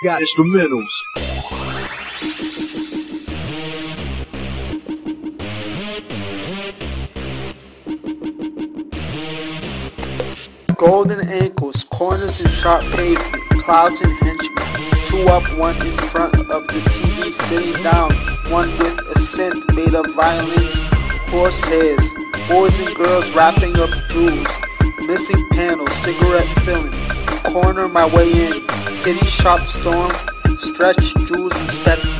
Got instrumentals. Golden ankles, corners and sharp pavement, clouds and henchmen. Two up, one in front of the TV sitting down. One with a synth made of violins, horsehairs. Boys and girls wrapping up jewels. Missing panels, cigarette filling. Corner my way in. City shop storm, stretch, jewels and spectrum.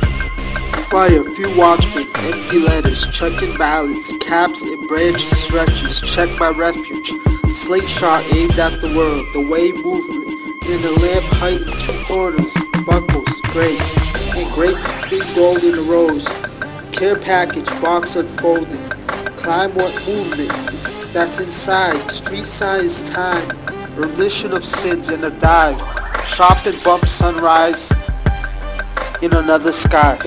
Fire, few watchmen, empty letters, checking ballots, caps and branches stretches, check my refuge. Slate shot aimed at the world, the wave movement, in the lamp height in two corners, buckles, grace, and grapes thin gold in a rose. Care package, box unfolded, climb what movement, that's inside, street signs time, remission of sins and a dive, shop and bump sunrise in another sky.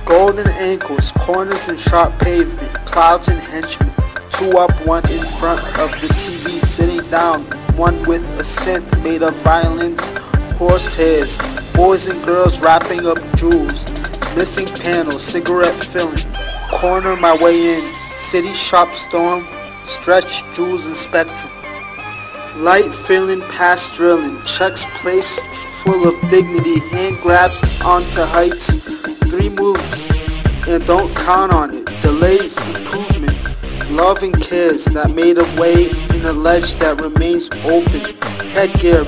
Golden ankles, corners and sharp pavement, clouds and henchmen. Two up, one in front of the TV sitting down. One with a synth made of violins, horsehairs. Boys and girls wrapping up jewels. Missing panels, cigarette filling. Corner my way in. City shop storm, stretch, jewels and spectrum. Light filling past drilling. Checks place full of dignity. Hand grabbed onto heights. 3 moves and don't count on it. Delays, improvement. Love and cares that made a way in a ledge that remains open. Headgear,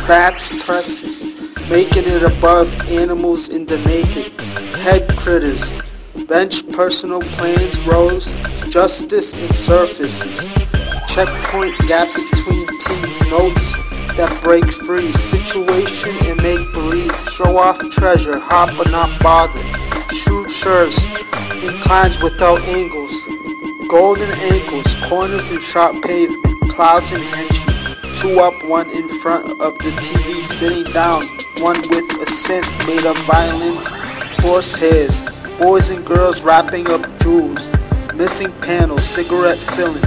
bats, presses, making it above animals in the naked. Head critters, bench personal plans, rows, justice and surfaces. Checkpoint gap between teeth, notes that break free. Situation and make believe. Show off treasure, hop but not bother. Shrewd shirts, inclines without angles. Golden ankles, corners and sharp pavement, clouds and henchmen. Two up, one in front of the TV sitting down. One with a synth made of violins, horsehairs. Boys and girls wrapping up jewels. Missing panels, cigarette filling.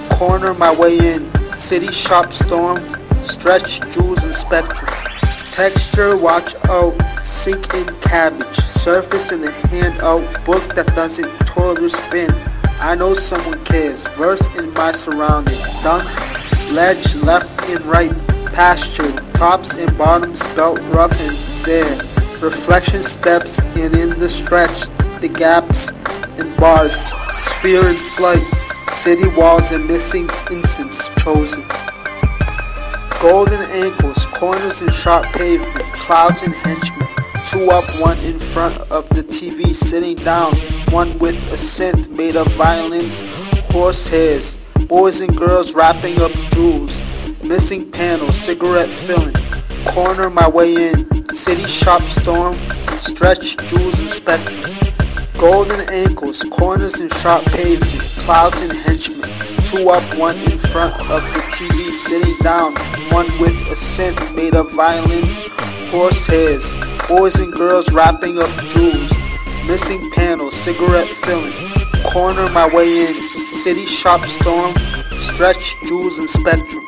Corner my way in. City shop storm, stretch, jewels and spectrum. Texture, watch out, sink in cabbage. Surface in the hand out, book that doesn't twirl or spin. I know someone cares, verse in my surroundings. Dunks, ledge, left and right, pasture, tops and bottoms belt rough and there. Reflection steps and in the stretch, the gaps and bars, sphere in flight, city walls and missing incense chosen. Golden ankles, corners and sharp pavement, clouds and henchmen. Two up, one in front of the TV sitting down. One with a synth made of violins, horsehairs. Boys and girls wrapping up jewels. Missing panels, cigarette filling. Corner my way in. City shop storm, stretch, jewels and spectrum. Golden ankles, corners and sharp pavement, clouds and henchmen. Two up, one in front of the TV sitting down. One with a synth made of violins, horsehairs. Boys and girls wrapping up jewels. Missing panels, cigarette filling. Corner my way in. City shop storm, stretch, jewels and spectrum.